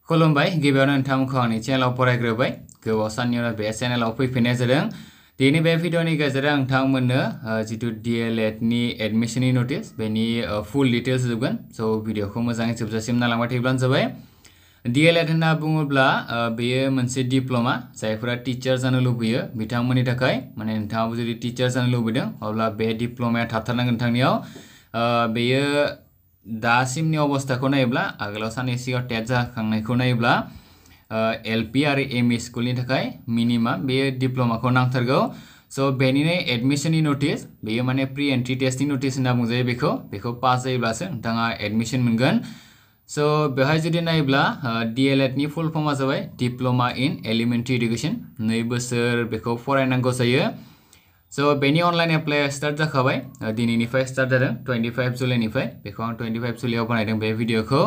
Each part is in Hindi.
खुलुमबाय गिबियावनो नोंथांमोनखौ आंनि चेनेलाव फरायग्रोबाय गोबाव साननि उनाव बे चेनेलाव फैफिननाय जादों दिनै बे भिडिअनि गेजेरजों नोंथांमोननो जितु DLED नि एडमिशननि नोटिस बेनि फुल डिटेल्स होजोबगोन स' भिडिअखौ मोजाङै जोबजासिम नायलांबाय थायोब्लानो जाबाय DLED होनना बुङोब्ला बेयो मोनसे डिप्ल'मा जायफोरा टिचार जानो लुबैयो बिथांमोननि थाखाय माने नोंथाङाबो जुदि टिचार जानो लुबैदों अब्ला बे डिप्ल'माया थाथारनांगोन नोंथांनियाव बेयो दासिमनि अबस्थाखौ नायोब्ला आगोलाव साननै सिगां टेट जाखांनायखौ नायोब्ला LP आरो ME स्कुलनि थाखाय मिनिमाम बे डिप्ल'माखौ नांथारगौ स' बेनिनो एडमिशननि नोटिस बेयो माने प्रि एन्ट्रि टेस्टनि नोटिस होनना बुंजायो बेखौ पास जायोब्लासो नोंथाङा एडमिशन मोनगोन स' बेवहाय जुदि नायोब्ला DLED नि फुल फर्मा जाबाय डिप्ल'मा इन एलिमेन्टारि एडुकेशन 2 बोसोर बेखौ फरायनांगौ जायो स' बेनि अनलाइन एप्लाइ स्टार्ट जाखाबाय दिनैनिफ्राय स्टार्ट जादों 25 जुलाइनिफ्राय बेखौ आं 25 जुलाइयाव बानायदों बे भिडिअखौ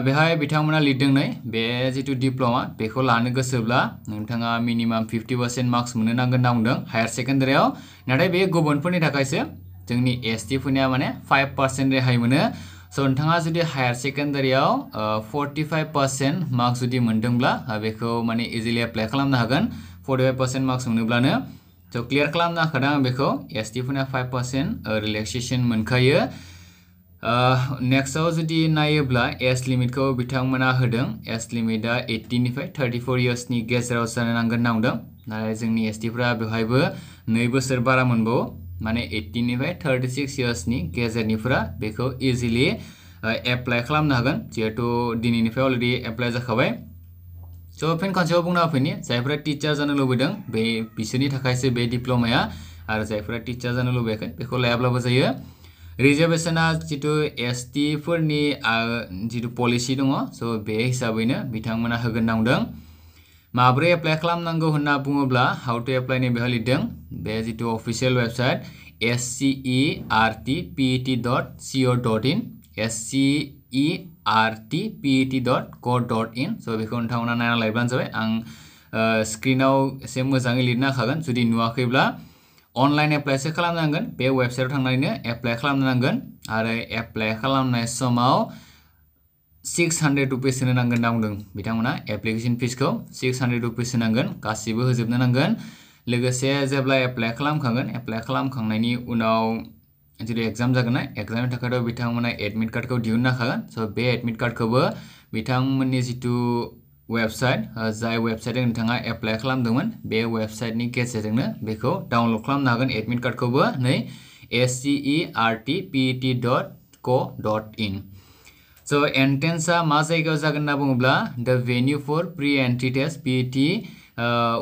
बेहाय बिथांमोना लिरदों नै बे जितु डिप्ल'मा बेखौ लानो गोसोब्ला नोंथाङा मिनिमाम 50% मार्क्स मोननो नांगोन होनना बुंदों हायार सेकेन्डारियाव नाथाय बे गुबुनफोरनि थाखायसो जोंनि ST फोरनिया माने 5% रेहाय मोनो स' नोंथाङा जुदि हायार सेकेन्डारियाव 45% मार्क्स जुदि मोनदोंब्ला बेखौ माने इजिलि एप्लाइ खालामनो हागोन 45% मार्क्स मोनोब्लानो स' क्लियार खालामनो हाखादों आं बेखौ ST फोरनिया 5% रिलेक्सेसन मोनखायो नेक्स्टआव जुदि नायोब्ला एज लिमिटखौ बिथांमोना होदों एज लिमिटआ 18 निफ्राय 34 इयार्सनि गेजेराव जानो नांगोन होनना बुंदों नाथाय जोंनि STफोरा बेवहायबो 2 बोसोर बारा मोनबावो माने 18 निफ्राय 36 इयार्सनि गेजेरनिफोरा बेखौ इजिलि एप्लाइ खालामनो हागोन जिहेतु दिनैनिफ्राय अलरेडि एप्लाइ जाखाबाय स' फिन खनसेयाव बुंना होफैनि जायफोरा टिचार जानो लुबैदों बिसोरनि थाखायसो बे डिप्ल'माया आरो जायफोरा टिचार जानो लुबैयाखै बेखौ लायाब्लाबो जायो रिजार्भेशना जितु ST फोरनि जितु पलिसि दङ स' बे हिसाबैनो बिथांमोना होगोन होनना बुंदों माब्रै एप्लाइ खालामनांगौ होनना बुङोब्ला हाउ टु एप्लाइ नि बेहाय लिरदों बे जितु अफिसियेल वेबसाइट SCERTPET.co.in SCERTPET.co.in स' बेखौ नोंथांमोना नायना लायोब्लानो जाबाय आं स्क्रिनाव एसे मोजाङै लिरना होखागोन जुदि नुवाखैब्ला अनलाइन एप्लाइसो खालामनांगोन बे वेबसाइटआव थांनानैनो एप्लाइ खालामनांगोन आरो एप्लाइ खालामनाय समाव 600 रुपिस होनो नांगोन होनना बुंदों बिथांमोना एप्लिकेशन फिसखौ 600 रुपिस होनांगोन गासिबो होजोबनो नांगोन लोगोसे जेब्ला एप्लाइ खालामखांगोन एप्लाइ खालामखांनायनि उनाव जुदि एग्जाम जागोन ना एग्जामनि थाखायथ' बिथांमोना एडमिट कार्डखौ दिहुननो हागोन स' बे एडमिट कार्डखौबो बिथांमोननि जितु वेबसाइट जाय वेबसाइटजों नोंथाङा एप्लाइ खालामदोंमोन बे वेबसाइटनि गेजेरजोंनो बेखौ डाउनलड खालामनो हागोन एडमिट कार्डखौबो नै SCERTPET.co.in स' एन्ट्रेन्सआ मा जायगायाव जागोन होनना बुङोब्ला the venue for pre entry test PET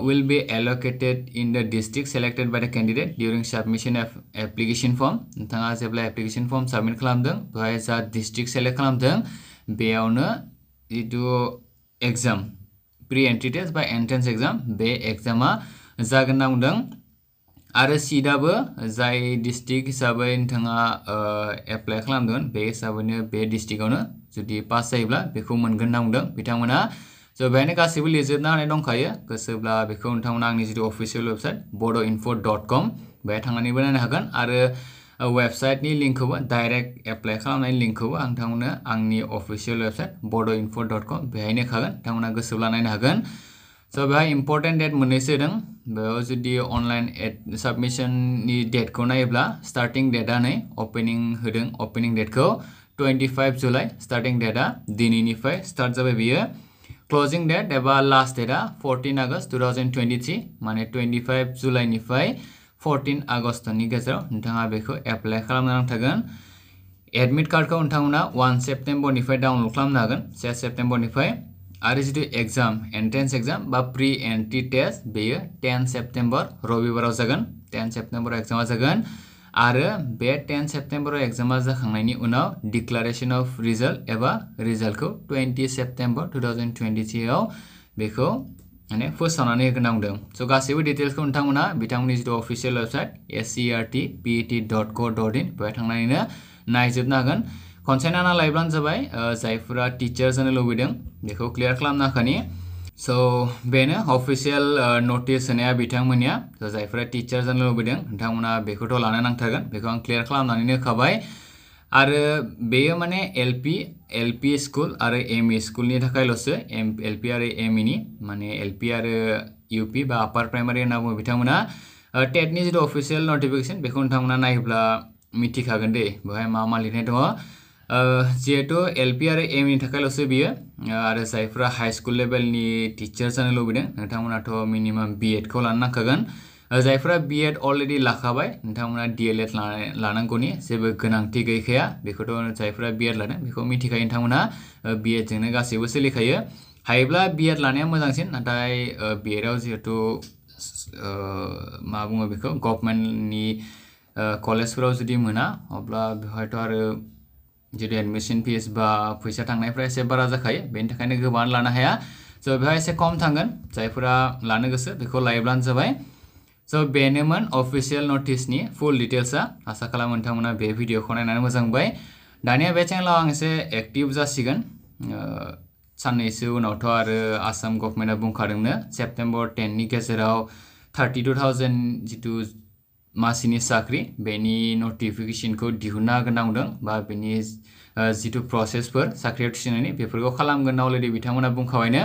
will be allocated in the district selected by the candidate during submission of application form नोंथाङा जेब्ला एप्लिकेशन फर्म साबमिट खालामदों बेवहाय जा डिस्ट्रिक्ट सेलेक्ट खालामदों बेयावनो जितु एग्जाम प्रि एन्ट्रि टेस्ट बा एन्ट्रेन्स एग्जाम बे एग्जामा जागोन होनना बुंदों आरो सिटआबो जाय डिस्ट्रिक्ट हिसाबै नोंथाङा एप्लाइ खालामदों बे हिसाबैनो बे डिस्ट्रिक्टआवनो जुदि पास जायोब्ला बेखौ मोनगोन होनना बुंदों बिथांमोना स' बेहायनो गासैबो लिरजोबनो हानाय दंखायो गोसोब्ला बेखौ नोंथांमोना आंनि जितु अफिसियेल वेबसाइट bodoinfo.com बेहाय थांनानैबो नायनो हागोन आरो वेबसाइटनि लिंकखौबो डाइरेक्ट एप्लाइ खालामनायनि लिंकखौबो आं नोंथांमोननो आंनि अफिसियेल वेबसाइट bodoinfo.com बेहायनो होखागोन नोंथांमोना गोसोब्ला नायनो हागोन स' बेहाय इम्पर्टेन्ट डेट मोननैसो होदों बेयाव जुदि अनलाइन साबमिशननि डेटखौ नायोब्ला स्टार्टिं डेटआ नै अपेनिं होदों अपेनिं डेटखौ 25 जुलाइ स्टार्टिं डेटआ दिनैनिफ्राय स्टार्ट जाबाय बियो क्लोजिं डेट एबा लास्ट डेटआ 14 आगस्ट 2023 माने 25 जुलाइनिफ्राय 14 आगस्तनि गेजेराव नोंथाङा बेखौ एप्लाइ खालामनो नांथारगोन एडमिट कार्डखौ नोंथांमोना 1 सेप्टेम्बरनिफ्राय डाउनलड खालामनो हागोन 7 सेप्टेम्बरनिफ्राय आरो जितु एग्जाम एन्ट्रेन्स एग्जाम बा प्रि एन्ट्रि टेस्ट बेयो 10 सेप्टेम्बर रबिबाराव जागोन 10 सेप्टेम्बराव एग्जामा जागोन आरो बे 10 सेप्टेम्बराव एग्जामा जाखांनायनि उनाव डिक्लारेशन अफ रिजाल्ट एबा रिजाल्टखौ 20 सेप्टेम्बर 2023 आव बेखौ माने फोसावनानै होगोन बुंदों स' गासैबो डिटेल्सखौ नोंथांमोना बिथांमोननि जितु अफिसियेल वेबसाइट SCERTPET.co.in बेहाय थांनानैनो नायजोबनो हागोन खनसे नायना लायोब्लानो जाबाय जायफोरा टिचार जानो लुबैदों बेखौ क्लियार खालामनो हाखानि स' बेनो अफिसियेल नोटिस होनाया बिथांमोननिया जायफोरा टिचार जानो लुबैदों नोंथांमोना बेखौथ' लानो नांथारगोन बेखौ आं क्लियार खालामनानैनो होखाबाय आरो बेयो माने एलपि स्कुल आरो एमइ स्कुलनि थाखायल'सो एलपि आरो एमइनि माने एलपि आरो इउपि बा आपार प्राइमारि होनना बुङो बिथांमोना टेटनि जिथु अफिसियेल नटिफिकेसन बेखौ नोंथांमोना नायोब्ला मिथिखागोन दे बेवहाय मा मा लिरनाय दङ जिहेतु एलपि आरो एमइनि थाखायल'सो बियो आरो जायफ्रा हाई स्कुल लेभेलनि टिचार जानो लुबैदों नोंथांमोनाथ' मिनिमाम बिएडखौ लानो नांखागोन जायफ्रा बिएड अलरेडि लाखाबाय नोंथांमोना डिएलएड लानांगौनि जेबो गोनांथि गैखाया बेखौथ' जायफ्रा बिएड लादों बेखौ मिथिखायो नोंथांमोना बिएडजोंनो गासैबो सोलिखायो हायोब्ला बिएड लानाया मोजांसिन नाथाय बिएडआव जिहेतु मा बुङो बेखौ गभर्नमेन्टनि कलेजफोराव जुदि मोना अब्ला बेवहायथ' आरो जुदि एडमिशन फिस बा फैसा थांनायफ्रा एसे बारा जाखायो बेनि थाखायनो गोबां लानो हाया स' बेवहाय एसे खम थांगोन जायफोरा लानो गोसो बेखौ लायोब्लानो जाबाय स' बेनोमोन अफिसियेल नटिसनि फुल डिटेल्सआ आसा खालामो नोंथांमोना बे भिडिअखौ नायनानै मोजां मोनबाय दानिया बे चेनेलाव आं एसे एक्टिभ जासिगोन साननैसो उनावथ' आरो आसाम गभर्नमेन्टआ बुंखादोंनो सेप्टेम्बर 10नि गेजेराव 32,000 जितु मासिनि साख्रि बेनि नटिफिकेशनखौ दिहुनना होगोन होनना बुंदों बा बेनि जितु प्रसेसफोर साख्रियाव थिसननायनि बेफोरखौ खालामगोन अलरेडि बिथांमोना बुंखाबायनो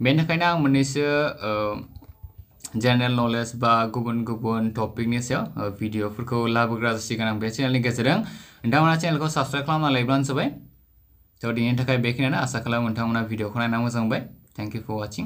बेनि थाखायनो आं मोननैसो जेनेरेल नलेज बा गुबुन गुबुन टपिकनि सायाव भिडिअफोरखौ लाबोग्रा जासिगोन आं बे चेनेलनि गेजेरजों नोंथांमोना चेनेलखौ साबस्क्राइब खालामना लायोब्लानो जाबाय थ' दिनैनि थाखाय बेखिनियानो आसा खालामो नोंथांमोना भिडिअखौ नायना मोजां मोनबाय थेंक इउ फर वाचिं